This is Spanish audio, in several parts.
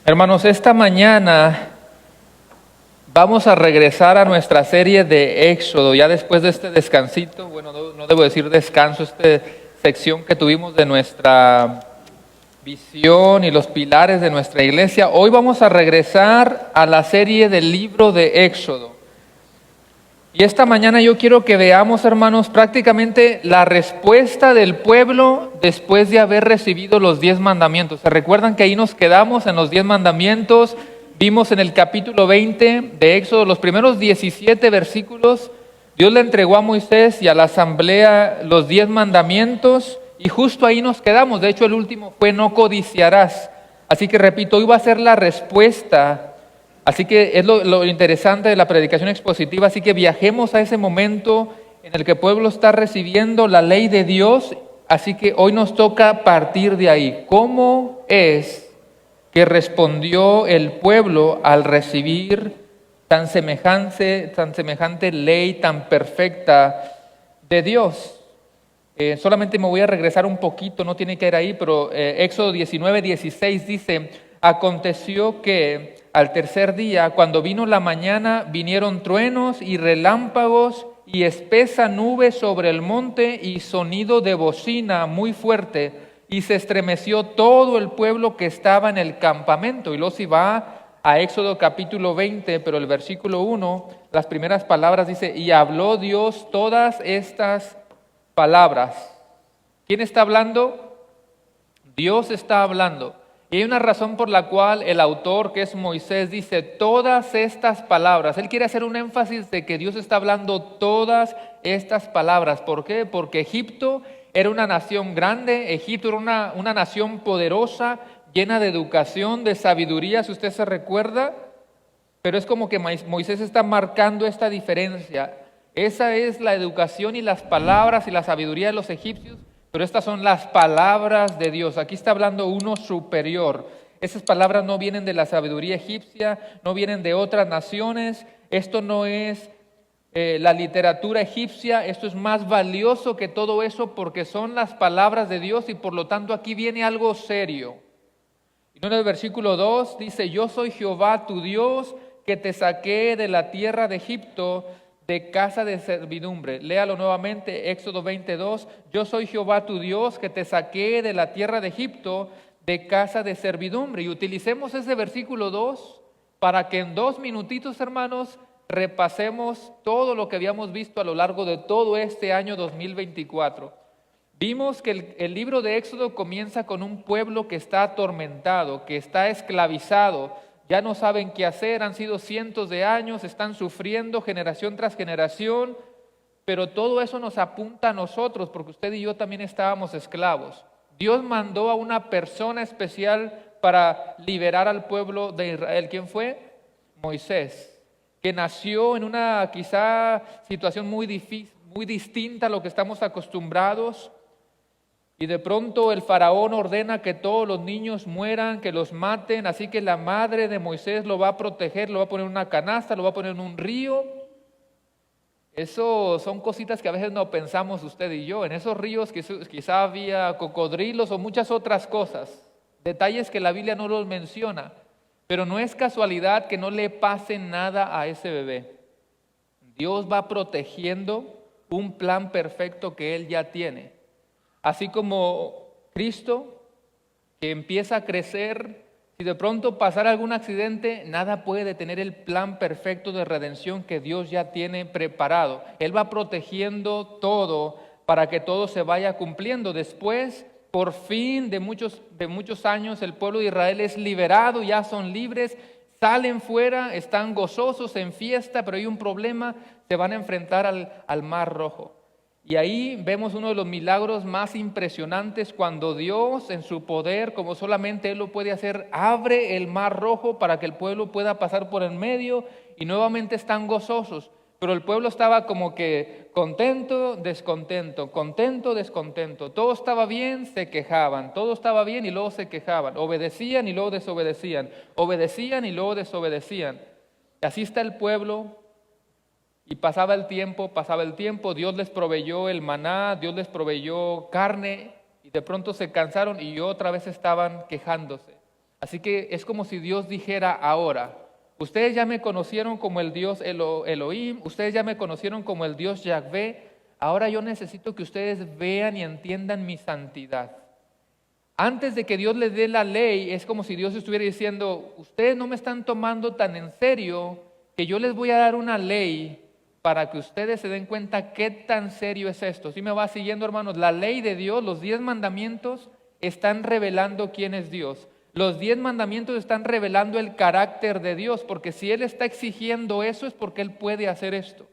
Hermanos, esta mañana vamos a regresar a nuestra serie de Éxodo, ya después de este descansito, bueno, no debo decir descanso, esta sección que tuvimos de nuestra visión y los pilares de nuestra iglesia. Hoy vamos a regresar a la serie del libro de Éxodo. Y esta mañana yo quiero que veamos, hermanos, prácticamente la respuesta del pueblo después de haber recibido los 10 mandamientos. ¿Se recuerdan que ahí nos quedamos en los 10 mandamientos? Vimos en el capítulo 20 de Éxodo, los primeros 17 versículos, Dios le entregó a Moisés y a la asamblea los 10 mandamientos y justo ahí nos quedamos. De hecho, el último fue no codiciarás. Así que repito, hoy va a ser la respuesta. Así que es lo interesante de la predicación expositiva, así que viajemos a ese momento en el que el pueblo está recibiendo la ley de Dios, así que hoy nos toca partir de ahí. ¿Cómo es que respondió el pueblo al recibir tan semejante ley, tan perfecta de Dios? Solamente me voy a regresar un poquito, no tiene que ir ahí, pero Éxodo 19:16 dice: aconteció que al tercer día, cuando vino la mañana, vinieron truenos y relámpagos y espesa nube sobre el monte y sonido de bocina muy fuerte, y se estremeció todo el pueblo que estaba en el campamento. Y luego si va a Éxodo capítulo 20, pero el versículo 1, las primeras palabras dice: y habló Dios todas estas palabras. ¿Quién está hablando? Dios está hablando. Y hay una razón por la cual el autor, que es Moisés, dice todas estas palabras. Él quiere hacer un énfasis de que Dios está hablando todas estas palabras. ¿Por qué? Porque Egipto era una nación grande, Egipto era una nación poderosa, llena de educación, de sabiduría, si usted se recuerda. Pero es como que Moisés está marcando esta diferencia. Esa es la educación y las palabras y la sabiduría de los egipcios. Pero estas son las palabras de Dios. Aquí está hablando uno superior. Esas palabras no vienen de la sabiduría egipcia, no vienen de otras naciones. Esto no es la literatura egipcia. Esto es más valioso que todo eso porque son las palabras de Dios y por lo tanto aquí viene algo serio. Y en el versículo 2 dice: yo soy Jehová tu Dios que te saqué de la tierra de Egipto, de casa de servidumbre. Léalo nuevamente, Éxodo 22. Yo soy Jehová tu Dios que te saqué de la tierra de Egipto, de casa de servidumbre. Y utilicemos ese versículo 2 para que en 2 minutitos, hermanos, repasemos todo lo que habíamos visto a lo largo de todo este año 2024. Vimos que el libro de Éxodo comienza con un pueblo que está atormentado, que está esclavizado. Ya no saben qué hacer, han sido cientos de años, están sufriendo generación tras generación, pero todo eso nos apunta a nosotros, porque usted y yo también estábamos esclavos. Dios mandó a una persona especial para liberar al pueblo de Israel. ¿Quién fue? Moisés, que nació en una quizá situación muy difícil, muy distinta a lo que estamos acostumbrados. Y de pronto el faraón ordena que todos los niños mueran, que los maten, así que la madre de Moisés lo va a proteger, lo va a poner en una canasta, lo va a poner en un río. Eso son cositas que a veces no pensamos usted y yo. En esos ríos quizá había cocodrilos o muchas otras cosas, detalles que la Biblia no los menciona, pero no es casualidad que no le pase nada a ese bebé. Dios va protegiendo un plan perfecto que Él ya tiene. Así como Cristo, que empieza a crecer, si de pronto pasara algún accidente, nada puede detener el plan perfecto de redención que Dios ya tiene preparado. Él va protegiendo todo para que todo se vaya cumpliendo. Después, por fin de muchos años, el pueblo de Israel es liberado, ya son libres, salen fuera, están gozosos, en fiesta, pero hay un problema, se van a enfrentar al Mar Rojo. Y ahí vemos uno de los milagros más impresionantes cuando Dios en su poder, como solamente Él lo puede hacer, abre el Mar Rojo para que el pueblo pueda pasar por el medio y nuevamente están gozosos. Pero el pueblo estaba como que contento, descontento, contento, descontento. Todo estaba bien, se quejaban. Todo estaba bien y luego se quejaban. Obedecían y luego desobedecían. Obedecían y luego desobedecían. Y así está el pueblo. Y pasaba el tiempo, Dios les proveyó el maná, Dios les proveyó carne, y de pronto se cansaron y otra vez estaban quejándose. Así que es como si Dios dijera ahora, ustedes ya me conocieron como el Dios Elohim, ustedes ya me conocieron como el Dios Yahvé, ahora yo necesito que ustedes vean y entiendan mi santidad. Antes de que Dios les dé la ley, es como si Dios estuviera diciendo, ustedes no me están tomando tan en serio que yo les voy a dar una ley para que ustedes se den cuenta qué tan serio es esto. ¿Sí me va siguiendo, hermanos? La ley de Dios, los 10 mandamientos están revelando quién es Dios. Los 10 mandamientos están revelando el carácter de Dios, porque si Él está exigiendo eso es porque Él puede hacer esto.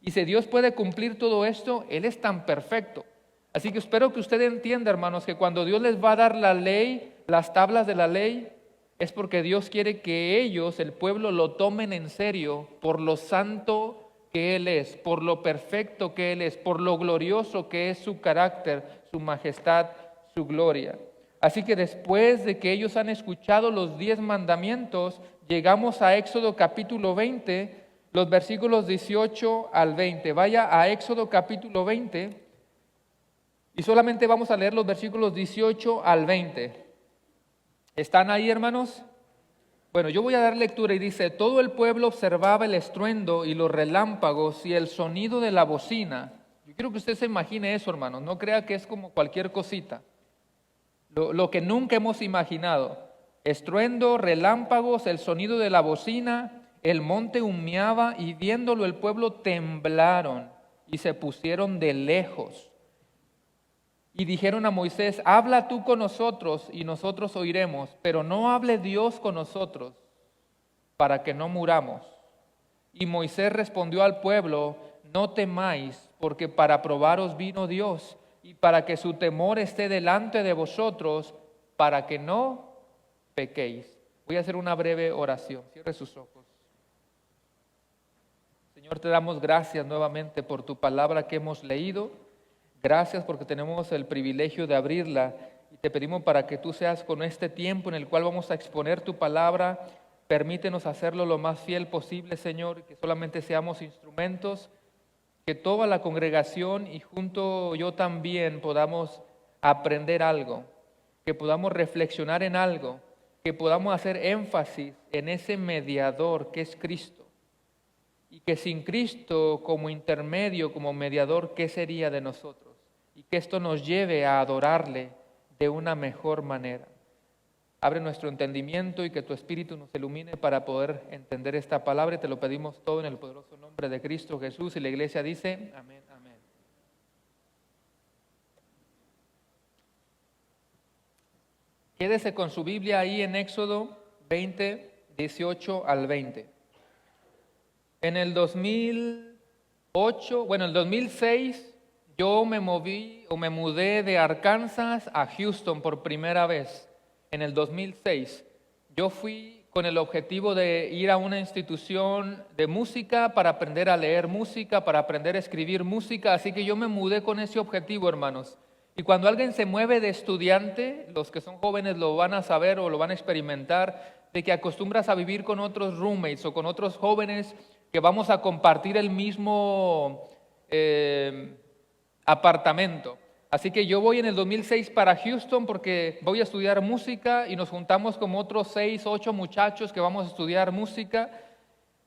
Y si Dios puede cumplir todo esto, Él es tan perfecto. Así que espero que usted entienda, hermanos, que cuando Dios les va a dar la ley, las tablas de la ley, es porque Dios quiere que ellos, el pueblo, lo tomen en serio por lo santo que Él es, por lo perfecto que Él es, por lo glorioso que es su carácter, su majestad, su gloria. Así que después de que ellos han escuchado los 10 mandamientos, llegamos a Éxodo capítulo 20, los versículos 18 al 20. Vaya a Éxodo capítulo 20 y solamente vamos a leer los versículos 18 al 20. ¿Están ahí, hermanos? Bueno, yo voy a dar lectura y dice, todo el pueblo observaba el estruendo y los relámpagos y el sonido de la bocina. Yo quiero que usted se imagine eso, hermanos, no crea que es como cualquier cosita. Lo que nunca hemos imaginado. Estruendo, relámpagos, el sonido de la bocina, el monte humeaba y viéndolo el pueblo temblaron y se pusieron de lejos. Y dijeron a Moisés, habla tú con nosotros y nosotros oiremos, pero no hable Dios con nosotros para que no muramos. Y Moisés respondió al pueblo, no temáis, porque para probaros vino Dios y para que su temor esté delante de vosotros, para que no pequéis. Voy a hacer una breve oración. Cierre sus ojos. Señor, te damos gracias nuevamente por tu palabra que hemos leído. Gracias porque tenemos el privilegio de abrirla y te pedimos para que tú seas con este tiempo en el cual vamos a exponer tu palabra. Permítenos hacerlo lo más fiel posible, Señor, que solamente seamos instrumentos, que toda la congregación y junto yo también podamos aprender algo, que podamos reflexionar en algo, que podamos hacer énfasis en ese mediador que es Cristo. Y que sin Cristo como intermedio, como mediador, ¿qué sería de nosotros? Y que esto nos lleve a adorarle de una mejor manera. Abre nuestro entendimiento y que tu Espíritu nos ilumine para poder entender esta palabra y te lo pedimos todo en el poderoso nombre de Cristo Jesús. Y la iglesia dice, amén, amén. Quédese con su Biblia ahí en Éxodo 20, 18 al 20. En el 2008, bueno, en el 2006, yo me mudé de Arkansas a Houston por primera vez. En el 2006, yo fui con el objetivo de ir a una institución de música para aprender a leer música, para aprender a escribir música, así que yo me mudé con ese objetivo, hermanos. Y cuando alguien se mueve de estudiante, los que son jóvenes lo van a saber o lo van a experimentar, de que acostumbras a vivir con otros roommates o con otros jóvenes que vamos a compartir el mismo apartamento. Así que yo voy en el 2006 para Houston porque voy a estudiar música y nos juntamos como otros 6, 8 muchachos que vamos a estudiar música.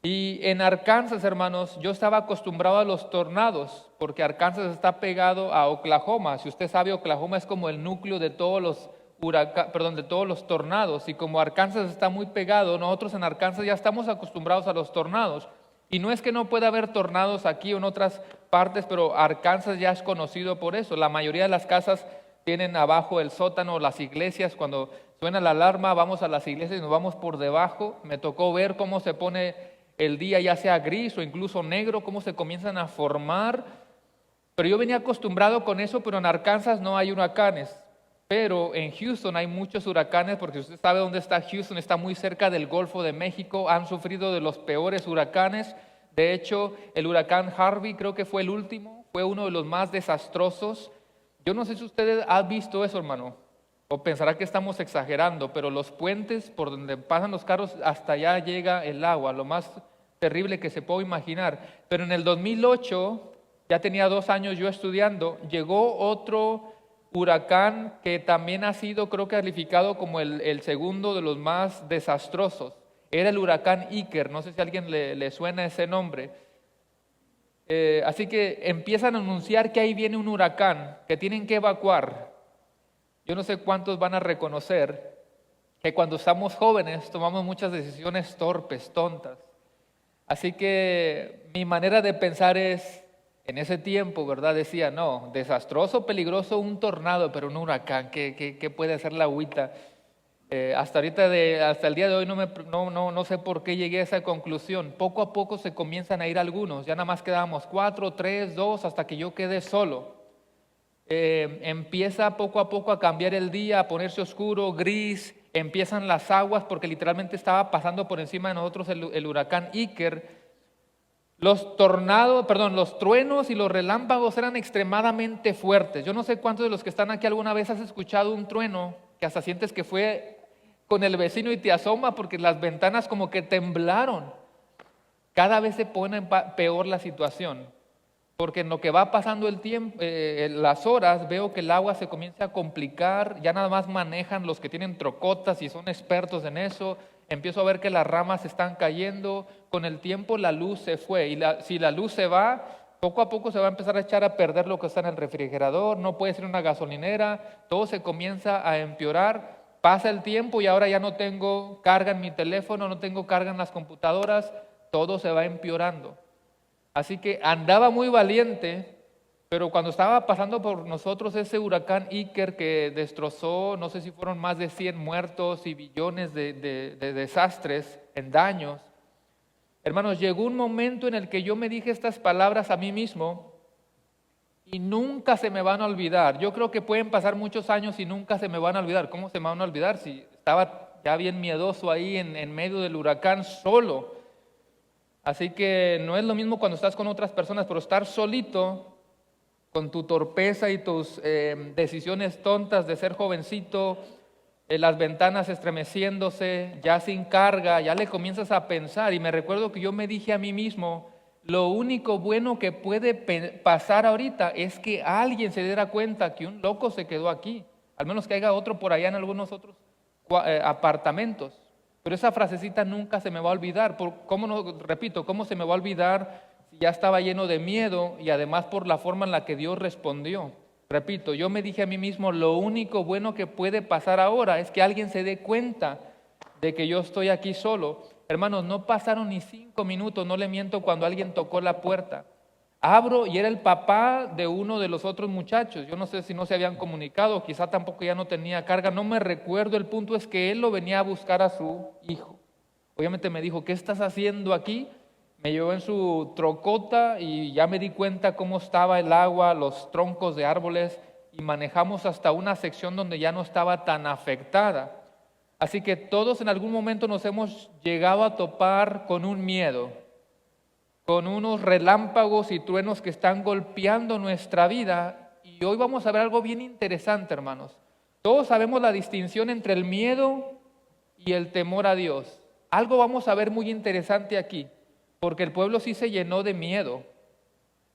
Y en Arkansas, hermanos, yo estaba acostumbrado a los tornados porque Arkansas está pegado a Oklahoma. Si usted sabe, Oklahoma es como el núcleo de todos los de todos los tornados. Y como Arkansas está muy pegado, nosotros en Arkansas ya estamos acostumbrados a los tornados. Y no es que no pueda haber tornados aquí o en otras partes, pero Arkansas ya es conocido por eso. La mayoría de las casas tienen abajo el sótano, las iglesias, cuando suena la alarma vamos a las iglesias y nos vamos por debajo. Me tocó ver cómo se pone el día, ya sea gris o incluso negro, cómo se comienzan a formar. Pero yo venía acostumbrado con eso, pero en Arkansas no hay huracanes. Pero en Houston hay muchos huracanes, porque usted sabe dónde está Houston, está muy cerca del Golfo de México, han sufrido de los peores huracanes. De hecho, el huracán Harvey creo que fue el último, fue uno de los más desastrosos. Yo no sé si ustedes han visto eso, hermano, o pensará que estamos exagerando, pero los puentes por donde pasan los carros, hasta allá llega el agua, lo más terrible que se puede imaginar. Pero en el 2008, ya tenía 2 años yo estudiando, llegó otro huracán que también ha sido, creo que calificado como el segundo de los más desastrosos. Era el huracán Iker, no sé si a alguien le suena ese nombre. Así que empiezan a anunciar que ahí viene un huracán, que tienen que evacuar. Yo no sé cuántos van a reconocer que cuando estamos jóvenes tomamos muchas decisiones torpes, tontas. Así que mi manera de pensar es, en ese tiempo, ¿verdad? Decía, no, desastroso, peligroso, un tornado, pero un huracán, ¿qué puede hacer la agüita? Hasta el día de hoy no sé por qué llegué a esa conclusión. Poco a poco se comienzan a ir algunos, ya nada más quedábamos 4, 3, 2, hasta que yo quedé solo. Empieza poco a poco a cambiar el día, a ponerse oscuro, gris, empiezan las aguas, porque literalmente estaba pasando por encima de nosotros el huracán Iker. Los truenos y los relámpagos eran extremadamente fuertes. Yo no sé cuántos de los que están aquí alguna vez has escuchado un trueno que hasta sientes que fue con el vecino y te asoma porque las ventanas como que temblaron. Cada vez se pone peor la situación, porque en lo que va pasando el tiempo, las horas, veo que el agua se comienza a complicar, ya nada más manejan los que tienen trocotas y son expertos en eso. Empiezo a ver que las ramas están cayendo, con el tiempo la luz se fue y si la luz se va, poco a poco se va a empezar a echar a perder lo que está en el refrigerador, no puede ser una gasolinera, todo se comienza a empeorar, pasa el tiempo y ahora ya no tengo carga en mi teléfono, no tengo carga en las computadoras, todo se va empeorando. Así que andaba muy valiente, pero cuando estaba pasando por nosotros ese huracán Iker que destrozó, no sé si fueron más de 100 muertos y billones de desastres en daños, hermanos, llegó un momento en el que yo me dije estas palabras a mí mismo y nunca se me van a olvidar. Yo creo que pueden pasar muchos años y nunca se me van a olvidar. ¿Cómo se me van a olvidar si estaba ya bien miedoso ahí en medio del huracán solo? Así que no es lo mismo cuando estás con otras personas, pero estar solito con tu torpeza y tus decisiones tontas de ser jovencito, las ventanas estremeciéndose, ya sin carga, ya le comienzas a pensar. Y me recuerdo que yo me dije a mí mismo, lo único bueno que puede pasar ahorita es que alguien se diera cuenta que un loco se quedó aquí, al menos que haya otro por allá en algunos otros apartamentos. Pero esa frasecita nunca se me va a olvidar. ¿Cómo se me va a olvidar si ya estaba lleno de miedo y además por la forma en la que Dios respondió? Repito, yo me dije a mí mismo, lo único bueno que puede pasar ahora es que alguien se dé cuenta de que yo estoy aquí solo. Hermanos, no pasaron ni 5 minutos, no le miento, cuando alguien tocó la puerta. Abro y era el papá de uno de los otros muchachos. Yo no sé si no se habían comunicado, quizá tampoco ya no tenía carga, no me recuerdo. El punto es que él lo venía a buscar a su hijo. Obviamente me dijo, ¿qué estás haciendo aquí? Me llevó en su trocota y ya me di cuenta cómo estaba el agua, los troncos de árboles, y manejamos hasta una sección donde ya no estaba tan afectada. Así que todos en algún momento nos hemos llegado a topar con un miedo, con unos relámpagos y truenos que están golpeando nuestra vida. Y hoy vamos a ver algo bien interesante, hermanos. Todos sabemos la distinción entre el miedo y el temor a Dios. Algo vamos a ver muy interesante aquí, porque el pueblo sí se llenó de miedo,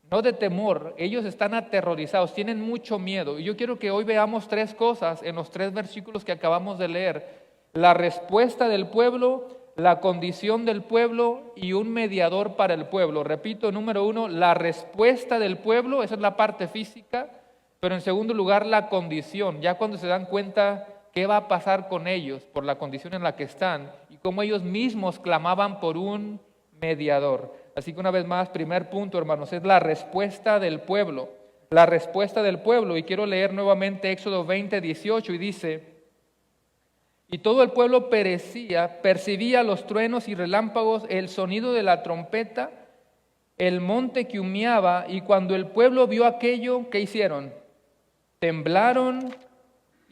no de temor. Ellos están aterrorizados, tienen mucho miedo. Y yo quiero que hoy veamos 3 cosas en los 3 versículos que acabamos de leer. La respuesta del pueblo, la condición del pueblo y un mediador para el pueblo. Repito, número 1, la respuesta del pueblo, esa es la parte física, pero en segundo lugar la condición, ya cuando se dan cuenta qué va a pasar con ellos por la condición en la que están y cómo ellos mismos clamaban por un mediador. Así que una vez más, primer punto, hermanos, es la respuesta del pueblo, la respuesta del pueblo. Y quiero leer nuevamente Éxodo 20, 18 y dice: y todo el pueblo percibía los truenos y relámpagos, el sonido de la trompeta, el monte que humeaba, y cuando el pueblo vio aquello, ¿qué hicieron? Temblaron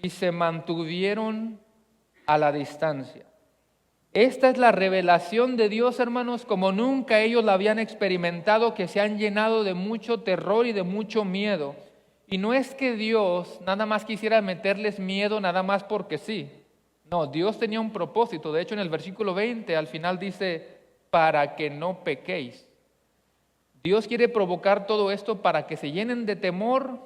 y se mantuvieron a la distancia. Esta es la revelación de Dios, hermanos, como nunca ellos la habían experimentado, que se han llenado de mucho terror y de mucho miedo. Y no es que Dios nada más quisiera meterles miedo nada más porque sí. No, Dios tenía un propósito. De hecho, en el versículo 20 al final dice, para que no pequéis. Dios quiere provocar todo esto para que se llenen de temor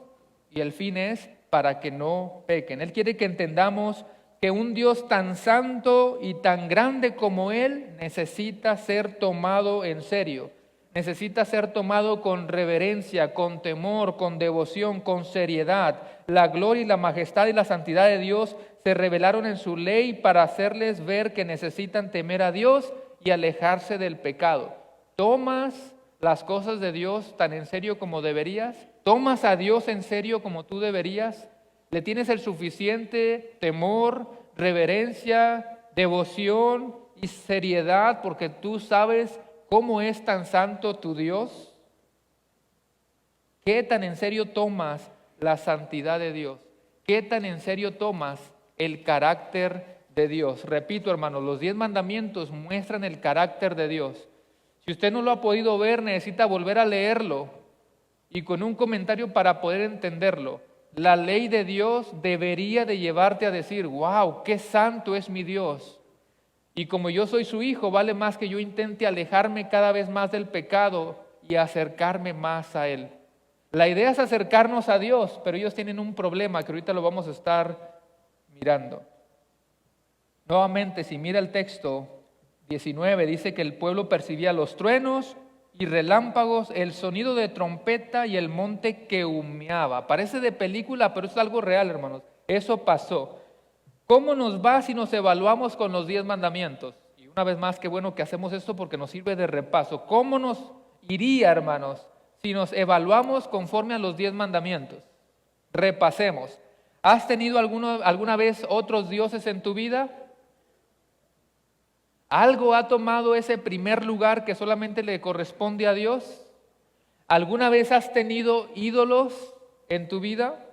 y el fin es para que no pequen. Él quiere que entendamos que un Dios tan santo y tan grande como Él necesita ser tomado en serio. Necesita ser tomado con reverencia, con temor, con devoción, con seriedad. La gloria y la majestad y la santidad de Dios se revelaron en su ley para hacerles ver que necesitan temer a Dios y alejarse del pecado. ¿Tomas las cosas de Dios tan en serio como deberías? ¿Tomas a Dios en serio como tú deberías? ¿Le tienes el suficiente temor, reverencia, devoción y seriedad porque tú sabes cómo es tan santo tu Dios? ¿Qué tan en serio tomas la santidad de Dios? ¿Qué tan en serio tomas el carácter de Dios? Repito, hermanos, los 10 mandamientos muestran el carácter de Dios. Si usted no lo ha podido ver, necesita volver a leerlo y con un comentario para poder entenderlo. La ley de Dios debería de llevarte a decir, wow, qué santo es mi Dios. Y como yo soy su hijo, vale más que yo intente alejarme cada vez más del pecado y acercarme más a Él. La idea es acercarnos a Dios, pero ellos tienen un problema que ahorita lo vamos a estar mirando. Nuevamente, si mira el texto 19, dice que el pueblo percibía los truenos y relámpagos, el sonido de trompeta y el monte que humeaba. Parece de película, pero es algo real, hermanos. Eso pasó. ¿Cómo nos va si nos evaluamos con los 10 mandamientos? Y una vez más, qué bueno que hacemos esto porque nos sirve de repaso. ¿Cómo nos iría, hermanos, si nos evaluamos conforme a los 10 mandamientos? Repasemos. ¿Has tenido alguna vez otros dioses en tu vida? ¿Algo ha tomado ese primer lugar que solamente le corresponde a Dios? ¿Alguna vez has tenido ídolos en tu vida?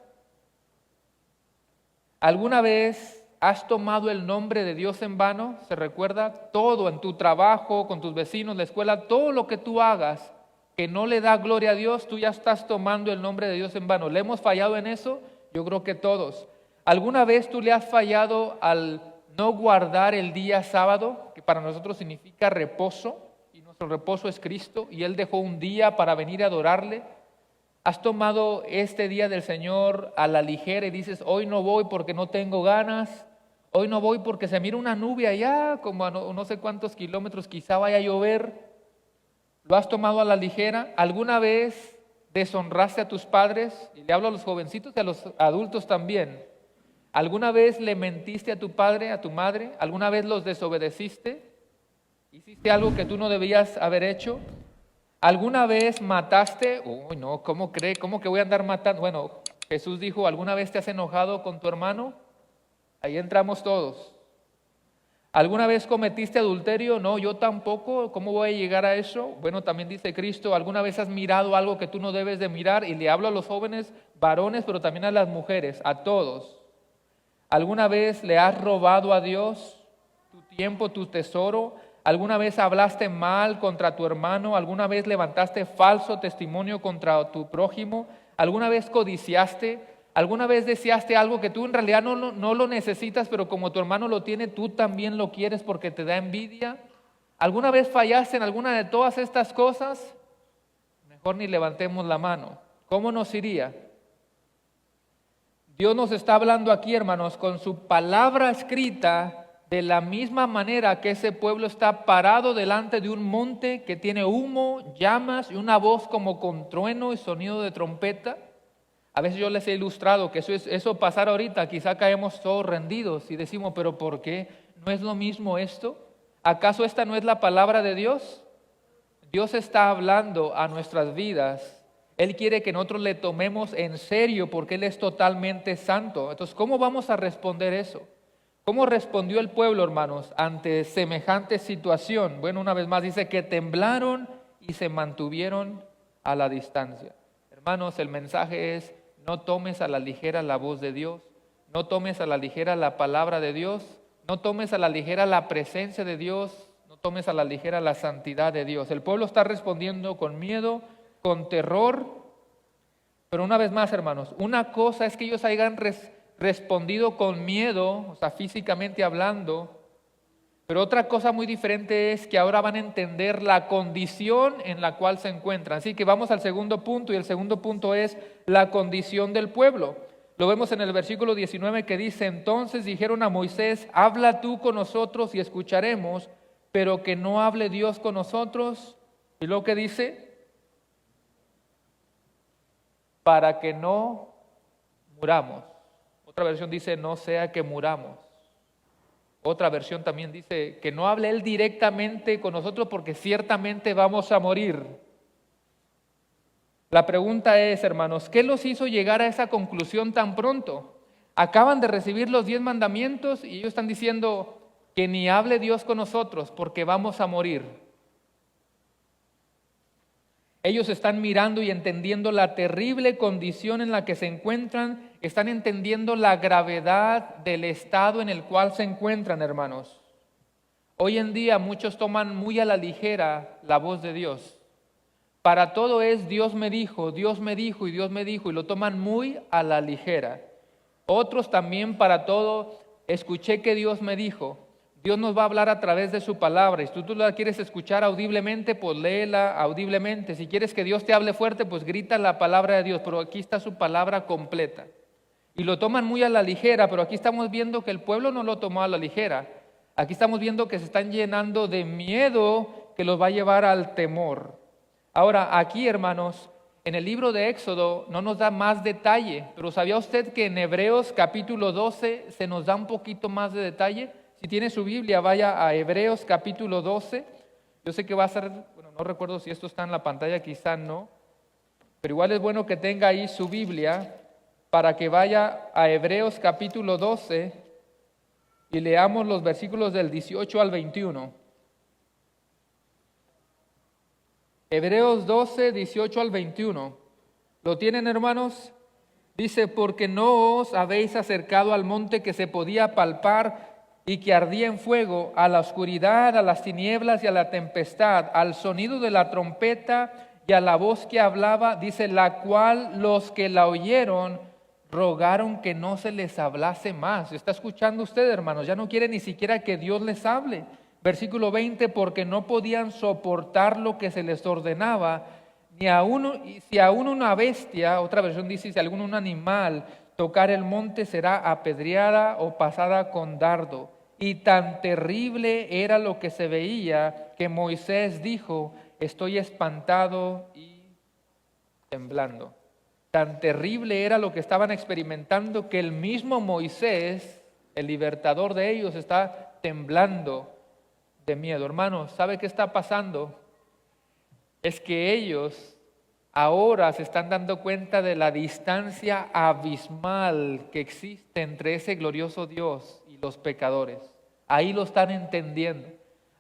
¿Alguna vez has tomado el nombre de Dios en vano? ¿Se recuerda? Todo en tu trabajo, con tus vecinos, la escuela, todo lo que tú hagas que no le da gloria a Dios, tú ya estás tomando el nombre de Dios en vano. ¿Le hemos fallado en eso? Yo creo que todos. ¿Alguna vez tú le has fallado al no guardar el día sábado, que para nosotros significa reposo, y nuestro reposo es Cristo, y Él dejó un día para venir a adorarle? ¿Has tomado este día del Señor a la ligera y dices, hoy no voy porque no tengo ganas, hoy no voy porque se mira una nube allá, como a no sé cuántos kilómetros, quizá vaya a llover? ¿Lo has tomado a la ligera? ¿Alguna vez deshonraste a tus padres? Y le hablo a los jovencitos y a los adultos también. ¿Alguna vez le mentiste a tu padre, a tu madre? ¿Alguna vez los desobedeciste? ¿Hiciste algo que tú no debías haber hecho? ¿Alguna vez mataste? Uy, no, ¿cómo cree? ¿Cómo que voy a andar matando? Bueno, Jesús dijo, ¿alguna vez te has enojado con tu hermano? Ahí entramos todos. ¿Alguna vez cometiste adulterio? No, yo tampoco. ¿Cómo voy a llegar a eso? Bueno, también dice Cristo, ¿alguna vez has mirado algo que tú no debes de mirar? Y le hablo a los jóvenes varones, pero también a las mujeres, a todos. ¿Alguna vez le has robado a Dios tu tiempo, tu tesoro? ¿Alguna vez hablaste mal contra tu hermano? ¿Alguna vez levantaste falso testimonio contra tu prójimo? ¿Alguna vez codiciaste? ¿Alguna vez deseaste algo que tú en realidad no lo necesitas, pero como tu hermano lo tiene, tú también lo quieres porque te da envidia? ¿Alguna vez fallaste en alguna de todas estas cosas? Mejor ni levantemos la mano. ¿Cómo nos iría? Dios nos está hablando aquí, hermanos, con su palabra escrita, de la misma manera que ese pueblo está parado delante de un monte que tiene humo, llamas y una voz como con trueno y sonido de trompeta. A veces yo les he ilustrado que eso pasar ahorita, quizá caemos todos rendidos y decimos, pero ¿por qué? ¿No es lo mismo esto? ¿Acaso esta no es la palabra de Dios? Dios está hablando a nuestras vidas. Él quiere que nosotros le tomemos en serio porque Él es totalmente santo. Entonces, ¿cómo vamos a responder eso? ¿Cómo respondió el pueblo, hermanos, ante semejante situación? Bueno, una vez más dice que temblaron y se mantuvieron a la distancia. Hermanos, el mensaje es, no tomes a la ligera la voz de Dios, no tomes a la ligera la palabra de Dios, no tomes a la ligera la presencia de Dios, no tomes a la ligera la santidad de Dios. El pueblo está respondiendo con miedo, con terror, pero una vez más, hermanos, una cosa es que ellos hayan respondido con miedo, o sea, físicamente hablando, pero otra cosa muy diferente es que ahora van a entender la condición en la cual se encuentran. Así que vamos al segundo punto, y el segundo punto es la condición del pueblo. Lo vemos en el versículo 19 que dice: entonces dijeron a Moisés, habla tú con nosotros y escucharemos, pero que no hable Dios con nosotros. Y luego que dice, para que no muramos. Otra versión dice, no sea que muramos. Otra versión también dice, que no hable Él directamente con nosotros porque ciertamente vamos a morir. La pregunta es, hermanos, ¿qué los hizo llegar a esa conclusión tan pronto? Acaban de recibir los 10 mandamientos y ellos están diciendo que ni hable Dios con nosotros porque vamos a morir. Ellos están mirando y entendiendo la terrible condición en la que se encuentran, están entendiendo la gravedad del estado en el cual se encuentran, hermanos. Hoy en día muchos toman muy a la ligera la voz de Dios. Para todo es Dios me dijo y Dios me dijo, y lo toman muy a la ligera. Otros también para todo, escuché que Dios me dijo. Dios nos va a hablar a través de su palabra. Y si tú la quieres escuchar audiblemente, pues léela audiblemente. Si quieres que Dios te hable fuerte, pues grita la palabra de Dios. Pero aquí está su palabra completa. Y lo toman muy a la ligera, pero aquí estamos viendo que el pueblo no lo tomó a la ligera. Aquí estamos viendo que se están llenando de miedo que los va a llevar al temor. Ahora, aquí, hermanos, en el libro de Éxodo no nos da más detalle, pero ¿sabía usted que en Hebreos capítulo 12 se nos da un poquito más de detalle? Si tiene su Biblia, vaya a Hebreos capítulo 12. Yo sé que va a ser, bueno, no recuerdo si esto está en la pantalla, quizá no, pero igual es bueno que tenga ahí su Biblia para que vaya a Hebreos capítulo 12 y leamos los versículos del 18 al 21. Hebreos 12, 18 al 21. ¿Lo tienen, hermanos? Dice, porque no os habéis acercado al monte que se podía palpar y que ardía en fuego, a la oscuridad, a las tinieblas y a la tempestad, al sonido de la trompeta y a la voz que hablaba, dice, la cual los que la oyeron rogaron que no se les hablase más. ¿Está escuchando usted, hermanos? Ya no quiere ni siquiera que Dios les hable. Versículo 20, porque no podían soportar lo que se les ordenaba, ni si aún una bestia, otra versión dice, si algún un animal tocar el monte será apedreada o pasada con dardo. Y tan terrible era lo que se veía que Moisés dijo, estoy espantado y temblando. Tan terrible era lo que estaban experimentando que el mismo Moisés, el libertador de ellos, está temblando de miedo. Hermanos, ¿sabe qué está pasando? Es que ellos ahora se están dando cuenta de la distancia abismal que existe entre ese glorioso Dios y los pecadores. Ahí lo están entendiendo.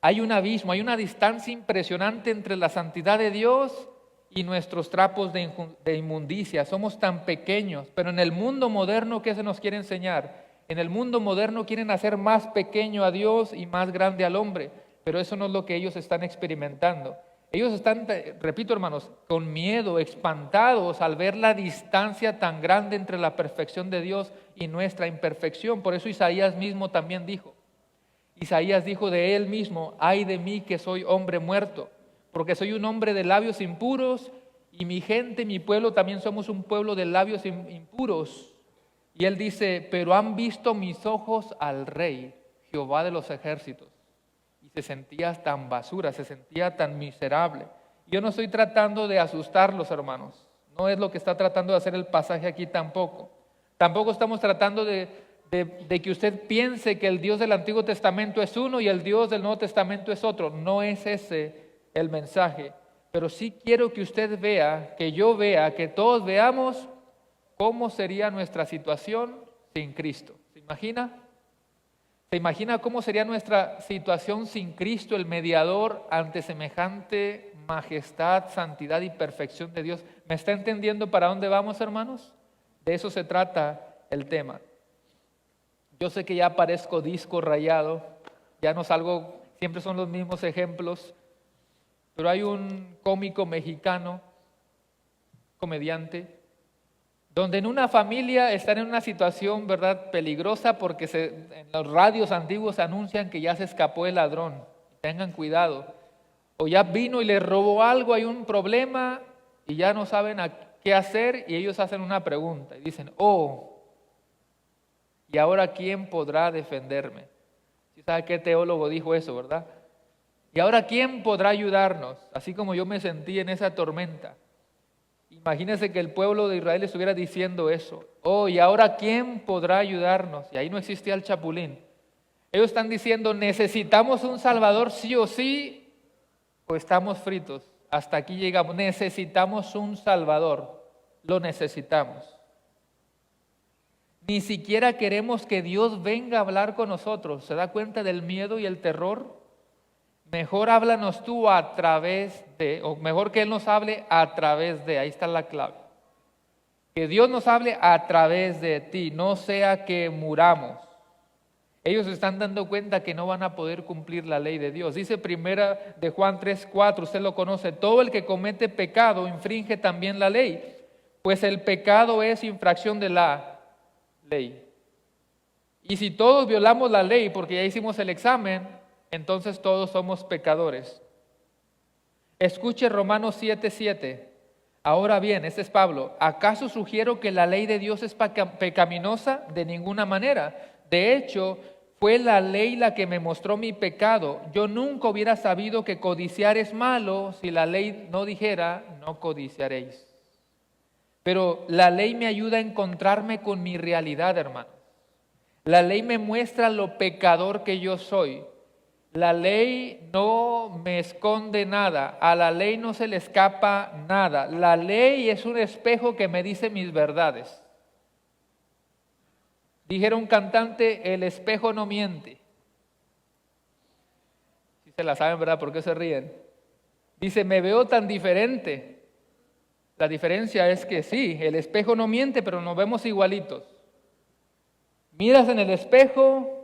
Hay un abismo, hay una distancia impresionante entre la santidad de Dios y nuestros trapos de inmundicia. Somos tan pequeños, pero en el mundo moderno, ¿qué se nos quiere enseñar? En el mundo moderno quieren hacer más pequeño a Dios y más grande al hombre, pero eso no es lo que ellos están experimentando. Ellos están, repito, hermanos, con miedo, espantados al ver la distancia tan grande entre la perfección de Dios y nuestra imperfección. Por eso Isaías mismo también dijo. Isaías dijo de él mismo, ay de mí que soy hombre muerto, porque soy un hombre de labios impuros y mi gente, mi pueblo, también somos un pueblo de labios impuros. Y él dice, pero han visto mis ojos al Rey, Jehová de los ejércitos. Y se sentía tan basura, se sentía tan miserable. Yo no estoy tratando de asustarlos, hermanos. No es lo que está tratando de hacer el pasaje aquí tampoco. Tampoco estamos tratando de que usted piense que el Dios del Antiguo Testamento es uno y el Dios del Nuevo Testamento es otro. No es ese el mensaje. Pero sí quiero que usted vea, que yo vea, que todos veamos cómo sería nuestra situación sin Cristo. ¿Se imagina? ¿Se imagina cómo sería nuestra situación sin Cristo, el mediador, ante semejante majestad, santidad y perfección de Dios? ¿Me está entendiendo para dónde vamos, hermanos? De eso se trata el tema. Yo sé que ya parezco disco rayado, ya no salgo, siempre son los mismos ejemplos, pero hay un cómico mexicano, comediante, donde en una familia están en una situación, ¿verdad?, peligrosa porque en los radios antiguos anuncian que ya se escapó el ladrón. Tengan cuidado. O ya vino y le robó algo, hay un problema y ya no saben qué hacer y ellos hacen una pregunta y dicen, oh, ¿Y ahora quién podrá defenderme? ¿Sí sabe qué teólogo dijo eso, verdad? ¿Y ahora quién podrá ayudarnos? Así como yo me sentí en esa tormenta. Imagínense que el pueblo de Israel estuviera diciendo eso. Oh, ¿y ahora quién podrá ayudarnos? Y ahí no existía el chapulín. Ellos están diciendo, necesitamos un Salvador sí o sí, o estamos fritos. Hasta aquí llegamos. Necesitamos un Salvador. Lo necesitamos. Ni siquiera queremos que Dios venga a hablar con nosotros. ¿Se da cuenta del miedo y el terror? Mejor háblanos tú a través de, o mejor que Él nos hable a través de, ahí está la clave. Que Dios nos hable a través de ti, no sea que muramos. Ellos se están dando cuenta que no van a poder cumplir la ley de Dios. Dice primera de Juan 3:4, usted lo conoce, todo el que comete pecado infringe también la ley, pues el pecado es infracción de la ley. Y si todos violamos la ley porque ya hicimos el examen, entonces todos somos pecadores. Escuche Romanos 7:7. Ahora bien, este es Pablo, ¿acaso sugiero que la ley de Dios es pecaminosa? De ninguna manera. De hecho, fue la ley la que me mostró mi pecado. Yo nunca hubiera sabido que codiciar es malo si la ley no dijera, no codiciaréis. Pero la ley me ayuda a encontrarme con mi realidad, hermano. La ley me muestra lo pecador que yo soy. La ley no me esconde nada, a la ley no se le escapa nada. La ley es un espejo que me dice mis verdades. Dijera un cantante, el espejo no miente. Si se la saben, ¿verdad? ¿Por qué se ríen? Dice, me veo tan diferente. La diferencia es que sí, el espejo no miente, pero nos vemos igualitos. Miras en el espejo.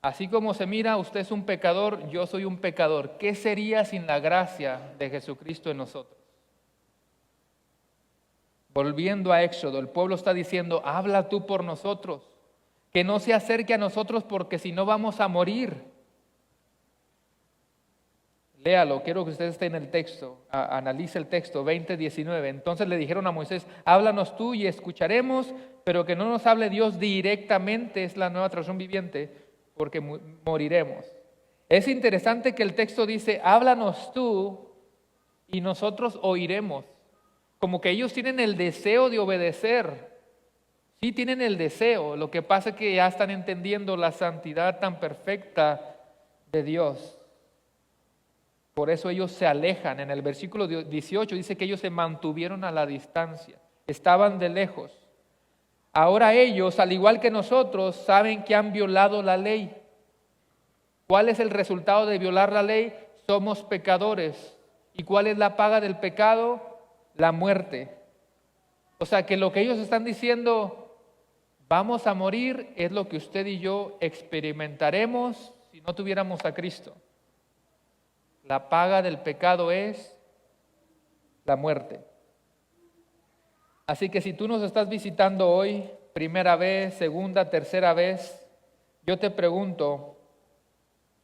Así como se mira, usted es un pecador, yo soy un pecador. ¿Qué sería sin la gracia de Jesucristo en nosotros? Volviendo a Éxodo, el pueblo está diciendo, habla tú por nosotros, que no se acerque a nosotros porque si no vamos a morir. Léalo, quiero que usted esté en el texto, analice el texto 20:19. Entonces le dijeron a Moisés, háblanos tú y escucharemos, pero que no nos hable Dios directamente, es la Nueva Traducción Viviente, porque moriremos. Es interesante que el texto dice, háblanos tú y nosotros oiremos. Como que ellos tienen el deseo de obedecer. Sí tienen el deseo, lo que pasa es que ya están entendiendo la santidad tan perfecta de Dios. Por eso ellos se alejan. En el versículo 18 dice que ellos se mantuvieron a la distancia, estaban de lejos. Ahora ellos, al igual que nosotros, saben que han violado la ley. ¿Cuál es el resultado de violar la ley? Somos pecadores. ¿Y cuál es la paga del pecado? La muerte. O sea que lo que ellos están diciendo, vamos a morir, es lo que usted y yo experimentaremos si no tuviéramos a Cristo. La paga del pecado es la muerte. Así que si tú nos estás visitando hoy, primera vez, segunda, tercera vez, yo te pregunto,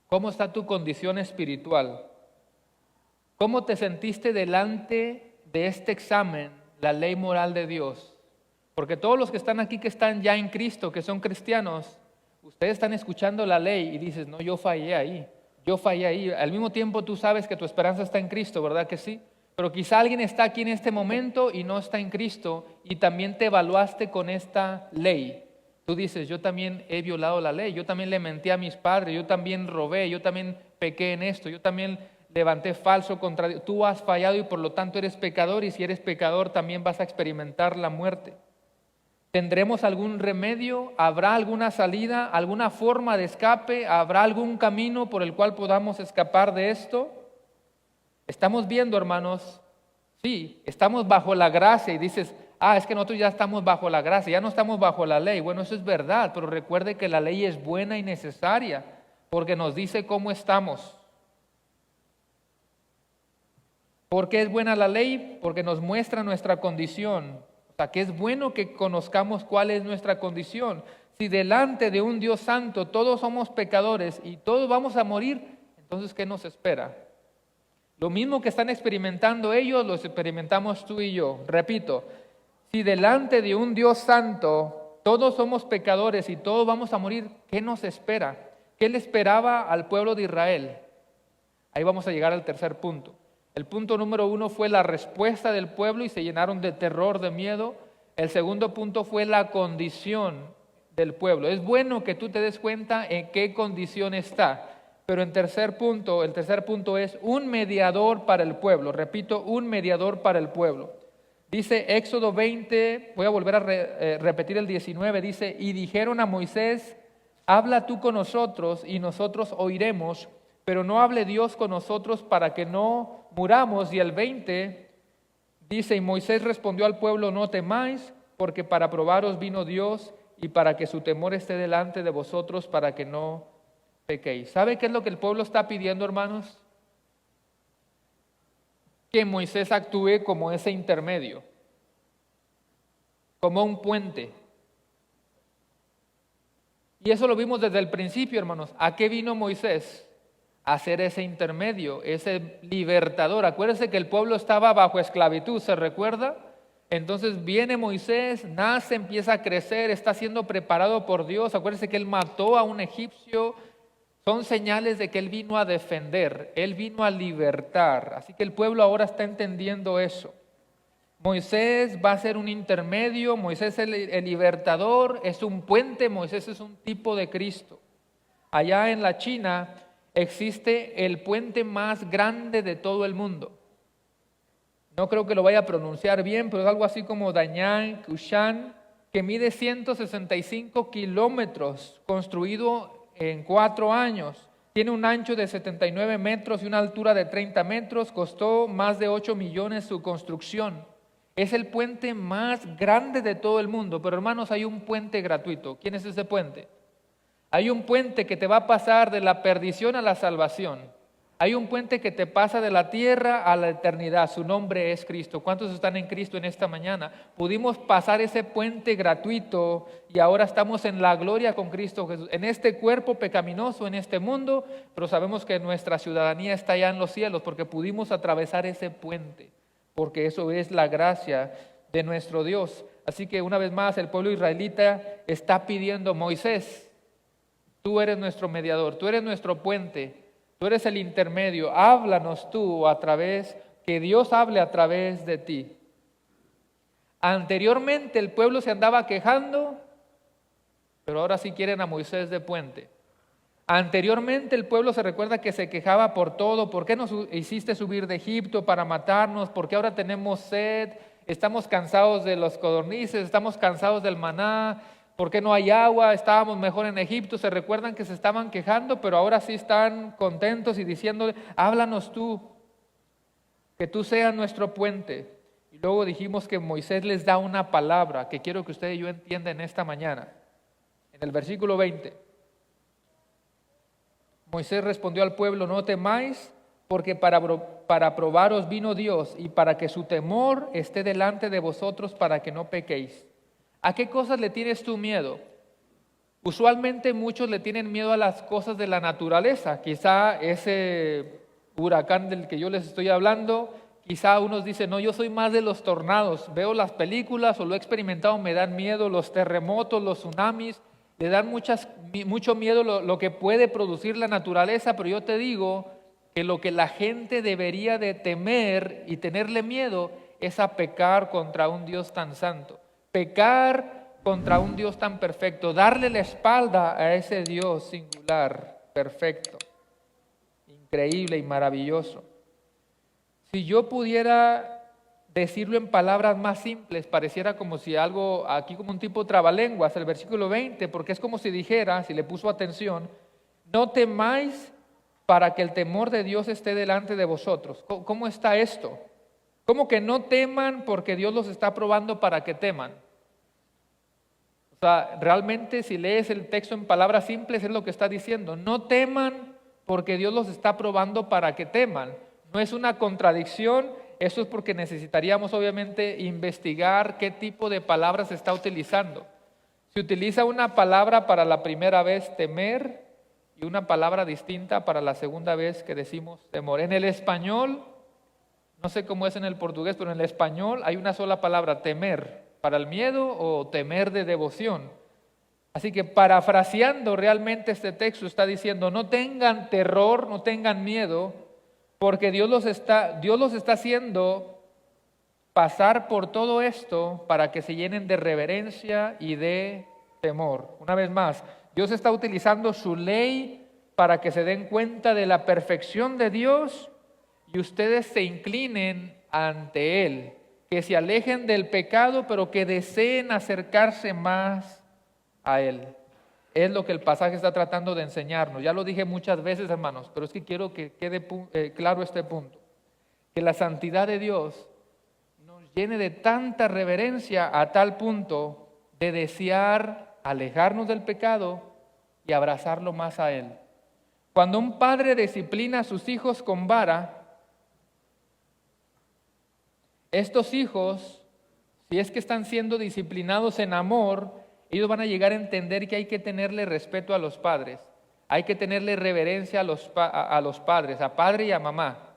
¿cómo está tu condición espiritual? ¿Cómo te sentiste delante de este examen, la ley moral de Dios? Porque todos los que están aquí, que están ya en Cristo, que son cristianos, ustedes están escuchando la ley y dices, no, yo fallé ahí. Al mismo tiempo tú sabes que tu esperanza está en Cristo, ¿verdad que sí? Pero quizá alguien está aquí en este momento y no está en Cristo y también te evaluaste con esta ley. Tú dices, yo también he violado la ley, yo también le mentí a mis padres, yo también robé, yo también pequé en esto, yo también levanté falso contra Dios. Tú has fallado y por lo tanto eres pecador, y si eres pecador también vas a experimentar la muerte. ¿Tendremos algún remedio? ¿Habrá alguna salida? ¿Alguna forma de escape? ¿Habrá algún camino por el cual podamos escapar de esto? Estamos viendo, hermanos, sí, estamos bajo la gracia y dices, es que nosotros ya estamos bajo la gracia, ya no estamos bajo la ley. Bueno, eso es verdad, pero recuerde que la ley es buena y necesaria porque nos dice cómo estamos. ¿Por qué es buena la ley? Porque nos muestra nuestra condición. O sea, que es bueno que conozcamos cuál es nuestra condición. Si delante de un Dios santo todos somos pecadores y todos vamos a morir, entonces ¿qué nos espera? Lo mismo que están experimentando ellos, lo experimentamos tú y yo. Repito, si delante de un Dios santo todos somos pecadores y todos vamos a morir. ¿Qué nos espera? ¿Qué le esperaba al pueblo de Israel? Ahí vamos a llegar al tercer punto. El punto número 1 fue la respuesta del pueblo y se llenaron de terror, de miedo. El segundo punto fue la condición del pueblo. Es bueno que tú te des cuenta en qué condición está. Pero el tercer punto es un mediador para el pueblo. Repito, un mediador para el pueblo. Dice Éxodo 20, voy a volver a repetir el 19, dice, y dijeron a Moisés, habla tú con nosotros y nosotros oiremos, pero no hable Dios con nosotros para que no muramos. Y el 20 dice, y Moisés respondió al pueblo, no temáis, porque para probaros vino Dios y para que su temor esté delante de vosotros, para que no pequéis. ¿Sabe qué es lo que el pueblo está pidiendo, hermanos? Que Moisés actúe como ese intermedio, como un puente. Y eso lo vimos desde el principio, hermanos. ¿A qué vino Moisés? A ser ese intermedio, ese libertador. Acuérdense que el pueblo estaba bajo esclavitud, ¿se recuerda? Entonces viene Moisés, nace, empieza a crecer, está siendo preparado por Dios. Acuérdense que él mató a un egipcio. Son señales de que él vino a defender, él vino a libertar. Así que el pueblo ahora está entendiendo eso. Moisés va a ser un intermedio, Moisés es el libertador, es un puente, Moisés es un tipo de Cristo. Allá en la China existe el puente más grande de todo el mundo. No creo que lo vaya a pronunciar bien, pero es algo así como Danyang Kushan, que mide 165 kilómetros, construido en 4 años. Tiene un ancho de 79 metros y una altura de 30 metros. Costó más de 8 millones su construcción. Es el puente más grande de todo el mundo. Pero hermanos, hay un puente gratuito. ¿Quién es ese puente? Hay un puente que te va a pasar de la perdición a la salvación. Hay un puente que te pasa de la tierra a la eternidad. Su nombre es Cristo. ¿Cuántos están en Cristo en esta mañana? Pudimos pasar ese puente gratuito y ahora estamos en la gloria con Cristo Jesús. En este cuerpo pecaminoso, en este mundo, pero sabemos que nuestra ciudadanía está allá en los cielos porque pudimos atravesar ese puente. Porque eso es la gracia de nuestro Dios. Así que una vez más el pueblo israelita está pidiendo, Moisés, tú eres nuestro mediador, tú eres nuestro puente. Tú eres el intermedio, háblanos tú a través, que Dios hable a través de ti. Anteriormente el pueblo se andaba quejando, pero ahora sí quieren a Moisés de puente. Anteriormente el pueblo se recuerda que se quejaba por todo. ¿Por qué nos hiciste subir de Egipto para matarnos? ¿Por qué ahora tenemos sed? Estamos cansados de los codornices, estamos cansados del maná. ¿Por qué no hay agua? Estábamos mejor en Egipto. Se recuerdan que se estaban quejando, pero ahora sí están contentos y diciéndole, háblanos tú, que tú seas nuestro puente. Y luego dijimos que Moisés les da una palabra que quiero que usted y yo entiendan en esta mañana. En el versículo 20, Moisés respondió al pueblo, no temáis, porque para probaros vino Dios y para que su temor esté delante de vosotros para que no pequéis. ¿A qué cosas le tienes tú miedo? Usualmente muchos le tienen miedo a las cosas de la naturaleza. Quizá ese huracán del que yo les estoy hablando, quizá unos dicen, no, yo soy más de los tornados. Veo las películas o lo he experimentado, me dan miedo los terremotos, los tsunamis. Le dan mucho miedo lo que puede producir la naturaleza, pero yo te digo que lo que la gente debería de temer y tenerle miedo es a pecar contra un Dios tan santo. Pecar contra un Dios tan perfecto, darle la espalda a ese Dios singular, perfecto, increíble y maravilloso. Si yo pudiera decirlo en palabras más simples, pareciera como si algo, aquí como un tipo trabalenguas, el versículo 20, porque es como si dijera, si le puso atención, no temáis para que el temor de Dios esté delante de vosotros. ¿Cómo está esto? ¿Cómo que no teman porque Dios los está probando para que teman? O sea, realmente si lees el texto en palabras simples es lo que está diciendo. No teman porque Dios los está probando para que teman. No es una contradicción, eso es porque necesitaríamos obviamente investigar qué tipo de palabras se está utilizando. Se utiliza una palabra para la primera vez temer y una palabra distinta para la segunda vez que decimos temor. En el español, no sé cómo es en el portugués, pero en el español hay una sola palabra, temer. para el miedo o temer de devoción. Así que parafraseando realmente este texto está diciendo, no tengan terror, no tengan miedo, porque Dios los está haciendo pasar por todo esto para que se llenen de reverencia y de temor. Una vez más, Dios está utilizando su ley para que se den cuenta de la perfección de Dios y ustedes se inclinen ante Él, que se alejen del pecado, pero que deseen acercarse más a Él. Es lo que el pasaje está tratando de enseñarnos. Ya lo dije muchas veces, hermanos, pero es que quiero que quede claro este punto. Que la santidad de Dios nos llene de tanta reverencia a tal punto de desear alejarnos del pecado y abrazarlo más a Él. Cuando un padre disciplina a sus hijos con vara, estos hijos, si es que están siendo disciplinados en amor, ellos van a llegar a entender que hay que tenerle respeto a los padres, hay que tenerle reverencia a los padres, a padre y a mamá.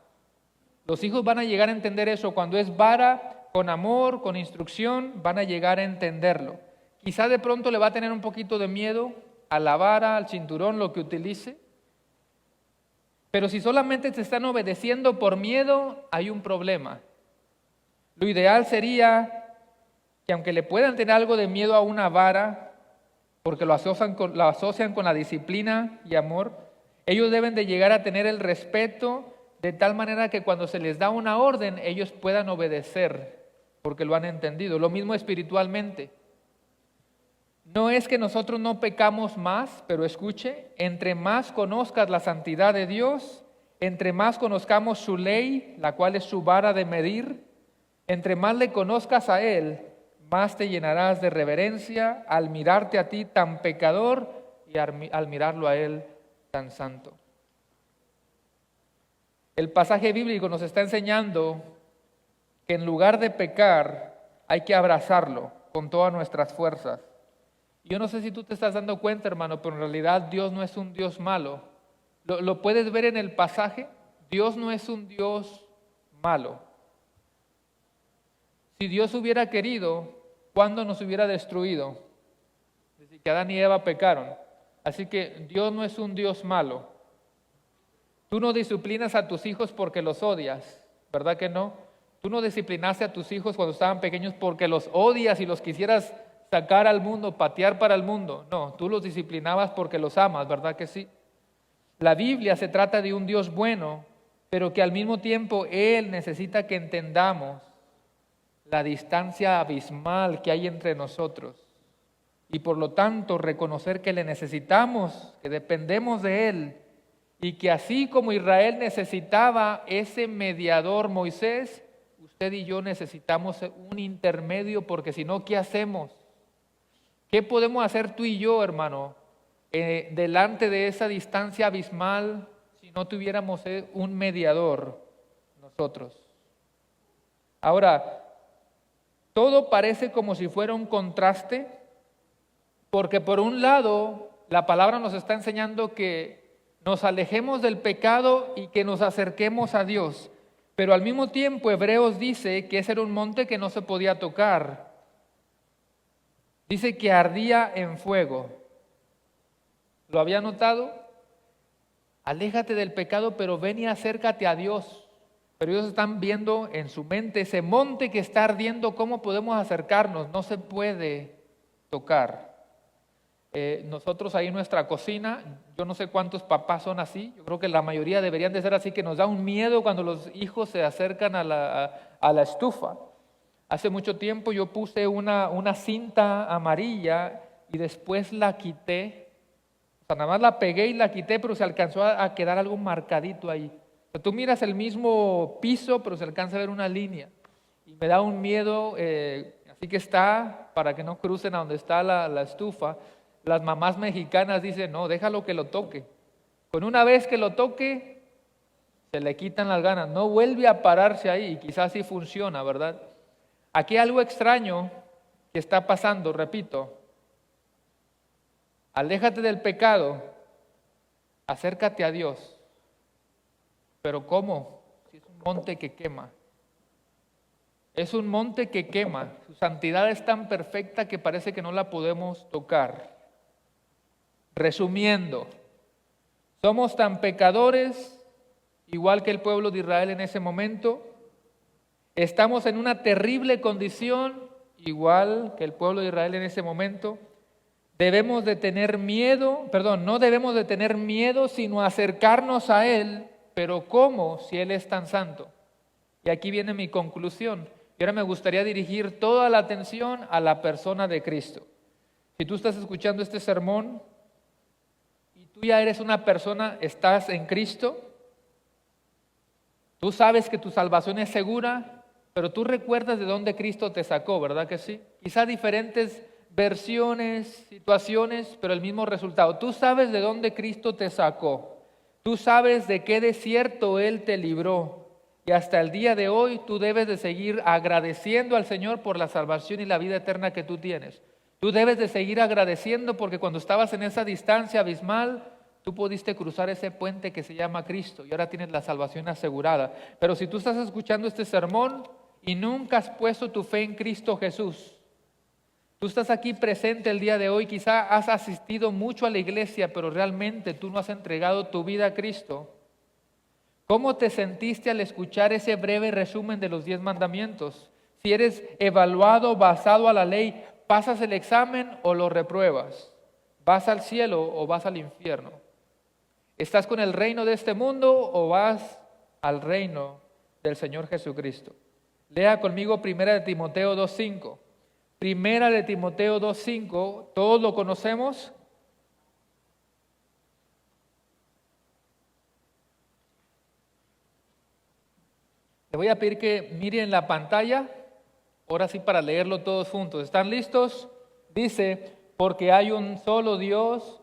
Los hijos van a llegar a entender eso. Cuando es vara, con amor, con instrucción, van a llegar a entenderlo. Quizá de pronto le va a tener un poquito de miedo a la vara, al cinturón, lo que utilice. Pero si solamente te están obedeciendo por miedo, hay un problema. Lo ideal sería que aunque le puedan tener algo de miedo a una vara, porque lo asocian con la disciplina y amor, ellos deben de llegar a tener el respeto de tal manera que cuando se les da una orden, ellos puedan obedecer, porque lo han entendido. Lo mismo espiritualmente. No es que nosotros no pecamos más, pero escuche, entre más conozcas la santidad de Dios, entre más conozcamos su ley, la cual es su vara de medir, entre más le conozcas a Él, más te llenarás de reverencia al mirarte a ti tan pecador y al mirarlo a Él tan santo. El pasaje bíblico nos está enseñando que en lugar de pecar hay que abrazarlo con todas nuestras fuerzas. Yo no sé si tú te estás dando cuenta, hermano, pero en realidad Dios no es un Dios malo. ¿Lo puedes ver en el pasaje? Dios no es un Dios malo. Si Dios hubiera querido, ¿cuándo nos hubiera destruido? Desde que Adán y Eva pecaron. Así que Dios no es un Dios malo. Tú no disciplinas a tus hijos porque los odias, ¿verdad que no? Tú no disciplinaste a tus hijos cuando estaban pequeños porque los odias y los quisieras sacar al mundo, patear para el mundo. No, tú los disciplinabas porque los amas, ¿verdad que sí? La Biblia se trata de un Dios bueno, pero que al mismo tiempo Él necesita que entendamos la distancia abismal que hay entre nosotros y por lo tanto reconocer que le necesitamos, que dependemos de Él y que así como Israel necesitaba ese mediador Moisés, usted y yo necesitamos un intermedio porque si no, ¿qué hacemos? ¿Qué podemos hacer tú y yo, hermano, delante de esa distancia abismal si no tuviéramos un mediador nosotros? Ahora, todo parece como si fuera un contraste, porque por un lado, la palabra nos está enseñando que nos alejemos del pecado y que nos acerquemos a Dios. Pero al mismo tiempo, Hebreos dice que ese era un monte que no se podía tocar. Dice que ardía en fuego. ¿Lo había notado? Aléjate del pecado, pero ven y acércate a Dios. Pero ellos están viendo en su mente ese monte que está ardiendo, ¿cómo podemos acercarnos? No se puede tocar. Nosotros ahí en nuestra cocina, yo no sé cuántos papás son así, yo creo que la mayoría deberían de ser así, que nos da un miedo cuando los hijos se acercan a la estufa. Hace mucho tiempo yo puse una cinta amarilla y después la quité, o sea, nada más la pegué y la quité, pero se alcanzó a quedar algo marcadito ahí. O sea, tú miras el mismo piso, pero se alcanza a ver una línea. Y me da un miedo, así que está, para que no crucen a donde está la estufa. Las mamás mexicanas dicen, no, déjalo que lo toque. Con una vez que lo toque, se le quitan las ganas. No vuelve a pararse ahí y quizás sí funciona, ¿verdad? Aquí hay algo extraño que está pasando, repito. Aléjate del pecado, acércate a Dios. ¿Pero cómo? Si es un monte que quema. Es un monte que quema. Su santidad es tan perfecta que parece que no la podemos tocar. Resumiendo, somos tan pecadores, igual que el pueblo de Israel en ese momento. Estamos en una terrible condición, igual que el pueblo de Israel en ese momento. Debemos de tener miedo, no debemos de tener miedo, sino acercarnos a Él. Pero ¿cómo si Él es tan santo? Y aquí viene mi conclusión. Y ahora me gustaría dirigir toda la atención a la persona de Cristo. Si tú estás escuchando este sermón y tú ya eres una persona, estás en Cristo, tú sabes que tu salvación es segura, pero tú recuerdas de dónde Cristo te sacó, ¿verdad que sí? Quizá diferentes versiones, situaciones, pero el mismo resultado. Tú sabes de dónde Cristo te sacó. Tú sabes de qué desierto Él te libró. Y hasta el día de hoy tú debes de seguir agradeciendo al Señor por la salvación y la vida eterna que tú tienes. Tú debes de seguir agradeciendo porque cuando estabas en esa distancia abismal, tú pudiste cruzar ese puente que se llama Cristo y ahora tienes la salvación asegurada. Pero si tú estás escuchando este sermón y nunca has puesto tu fe en Cristo Jesús, tú estás aquí presente el día de hoy, quizá has asistido mucho a la iglesia, pero realmente tú no has entregado tu vida a Cristo. ¿Cómo te sentiste al escuchar ese breve resumen de los 10 mandamientos? Si eres evaluado basado a la ley, ¿pasas el examen o lo repruebas? ¿Vas al cielo o vas al infierno? ¿Estás con el reino de este mundo o vas al reino del Señor Jesucristo? Lea conmigo 1 de Timoteo 2:5. 1 de Timoteo 2:5, todos lo conocemos. Le voy a pedir que miren la pantalla, ahora sí para leerlo todos juntos. ¿Están listos? Dice, porque hay un solo Dios,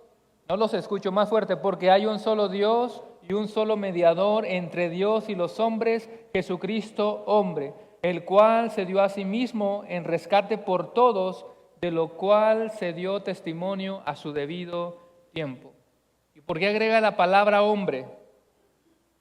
no los escucho más fuerte, porque hay un solo Dios y un solo mediador entre Dios y los hombres, Jesucristo hombre, el cual se dio a sí mismo en rescate por todos, de lo cual se dio testimonio a su debido tiempo. ¿Y por qué agrega la palabra hombre?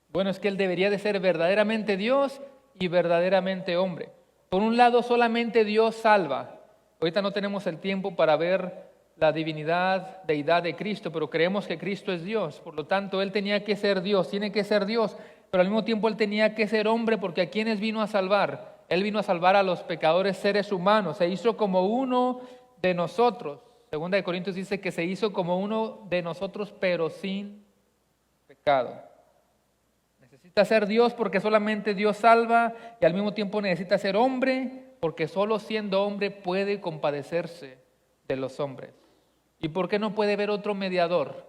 Bueno, es que Él debería de ser verdaderamente Dios y verdaderamente hombre. Por un lado, solamente Dios salva. Ahorita no tenemos el tiempo para ver la divinidad, deidad de Cristo, pero creemos que Cristo es Dios. Por lo tanto, Él tenía que ser Dios, tiene que ser Dios, pero al mismo tiempo Él tenía que ser hombre, porque ¿a quiénes vino a salvar? Él vino a salvar a los pecadores seres humanos, se hizo como uno de nosotros. Segunda de Corintios dice que se hizo como uno de nosotros, pero sin pecado. Necesita ser Dios porque solamente Dios salva y al mismo tiempo necesita ser hombre porque solo siendo hombre puede compadecerse de los hombres. ¿Y por qué no puede haber otro mediador?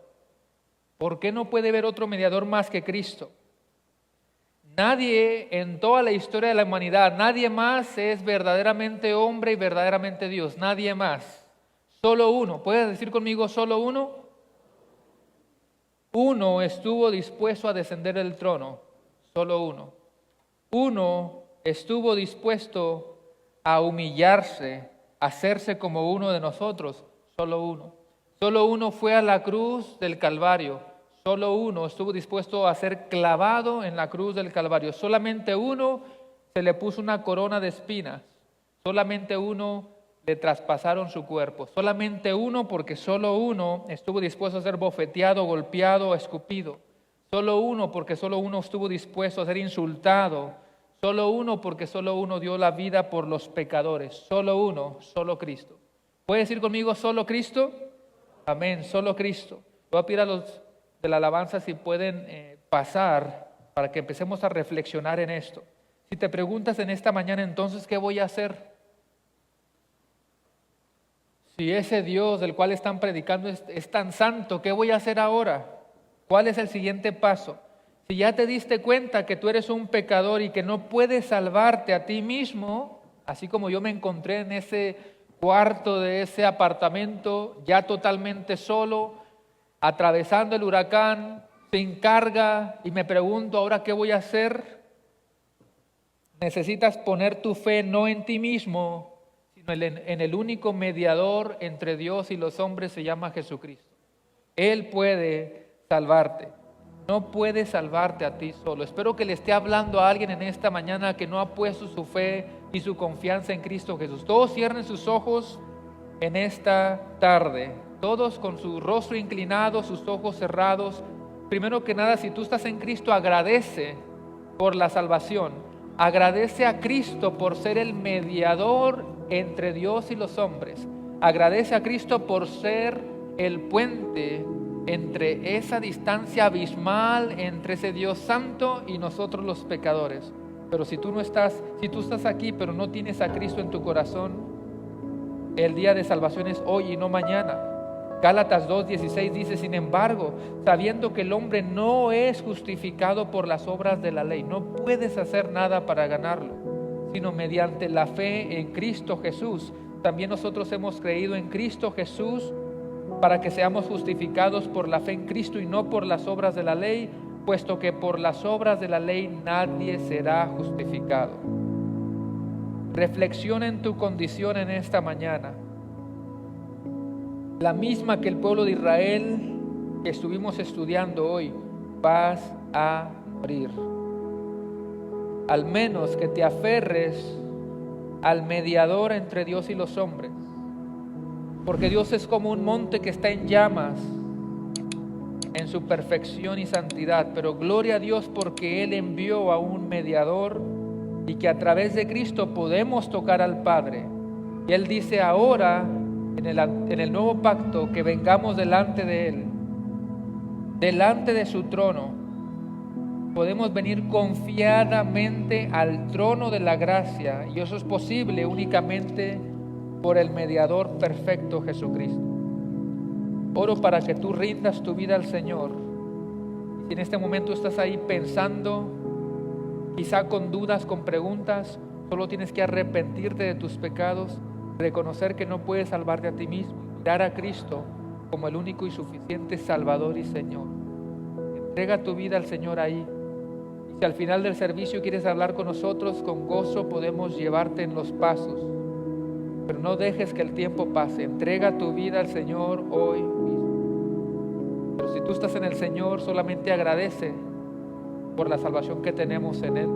¿Por qué no puede haber otro mediador más que Cristo? Nadie en toda la historia de la humanidad, nadie más es verdaderamente hombre y verdaderamente Dios, nadie más. Solo uno, ¿puedes decir conmigo solo uno? Uno estuvo dispuesto a descender del trono, solo uno. Uno estuvo dispuesto a humillarse, a hacerse como uno de nosotros, solo uno. Solo uno fue a la cruz del Calvario, solo uno estuvo dispuesto a ser clavado en la cruz del Calvario. Solamente uno se le puso una corona de espinas, solamente uno le traspasaron su cuerpo. Solamente uno, porque solo uno estuvo dispuesto a ser bofeteado, golpeado, escupido. Solo uno, porque solo uno estuvo dispuesto a ser insultado. Solo uno, porque solo uno dio la vida por los pecadores. Solo uno, solo Cristo. ¿Puede decir conmigo solo Cristo? Amén, solo Cristo. Voy a pedir a los de la alabanza si pueden pasar para que empecemos a reflexionar en esto. Si te preguntas en esta mañana, entonces, ¿qué voy a hacer? Si ese Dios del cual están predicando es tan santo, ¿qué voy a hacer ahora? ¿Cuál es el siguiente paso? Si ya te diste cuenta que tú eres un pecador y que no puedes salvarte a ti mismo, así como yo me encontré en ese cuarto de ese apartamento, ya totalmente solo, atravesando el huracán, sin carga, y me pregunto ahora qué voy a hacer, necesitas poner tu fe no en ti mismo, sino en el único mediador entre Dios y los hombres, se llama Jesucristo. Él puede salvarte, no puede salvarte a ti solo. Espero que le esté hablando a alguien en esta mañana que no ha puesto su fe y su confianza en Cristo Jesús. Todos cierren sus ojos en esta tarde, todos con su rostro inclinado, sus ojos cerrados. Primero que nada, si tú estás en Cristo, agradece por la salvación. Agradece a Cristo por ser el mediador entre Dios y los hombres. Agradece a Cristo por ser el puente entre esa distancia abismal entre ese Dios santo y nosotros los pecadores. Pero si tú estás aquí pero no tienes a Cristo en tu corazón, el día de salvación es hoy y no mañana. Gálatas 2:16 dice: sin embargo, sabiendo que el hombre no es justificado por las obras de la ley, no puedes hacer nada para ganarlo, sino mediante la fe en Cristo Jesús. También nosotros hemos creído en Cristo Jesús para que seamos justificados por la fe en Cristo y no por las obras de la ley, puesto que por las obras de la ley nadie será justificado. Reflexiona en tu condición en esta mañana. La misma que el pueblo de Israel que estuvimos estudiando hoy. Vas a morir. Al menos que te aferres al mediador entre Dios y los hombres. Porque Dios es como un monte que está en llamas en su perfección y santidad. Pero gloria a Dios porque Él envió a un mediador y que a través de Cristo podemos tocar al Padre. Y Él dice ahora en el nuevo pacto que vengamos delante de Él, delante de su trono. Podemos venir confiadamente al trono de la gracia, y eso es posible únicamente por el mediador perfecto Jesucristo. Oro para que tú rindas tu vida al Señor. Si en este momento estás ahí pensando, quizá con dudas, con preguntas, solo tienes que arrepentirte de tus pecados, reconocer que no puedes salvarte a ti mismo, mirar a Cristo como el único y suficiente Salvador y Señor. Entrega tu vida al Señor ahí. Si al final del servicio quieres hablar con nosotros, con gozo podemos llevarte en los pasos. Pero no dejes que el tiempo pase. Entrega tu vida al Señor hoy mismo. Pero si tú estás en el Señor, solamente agradece por la salvación que tenemos en Él.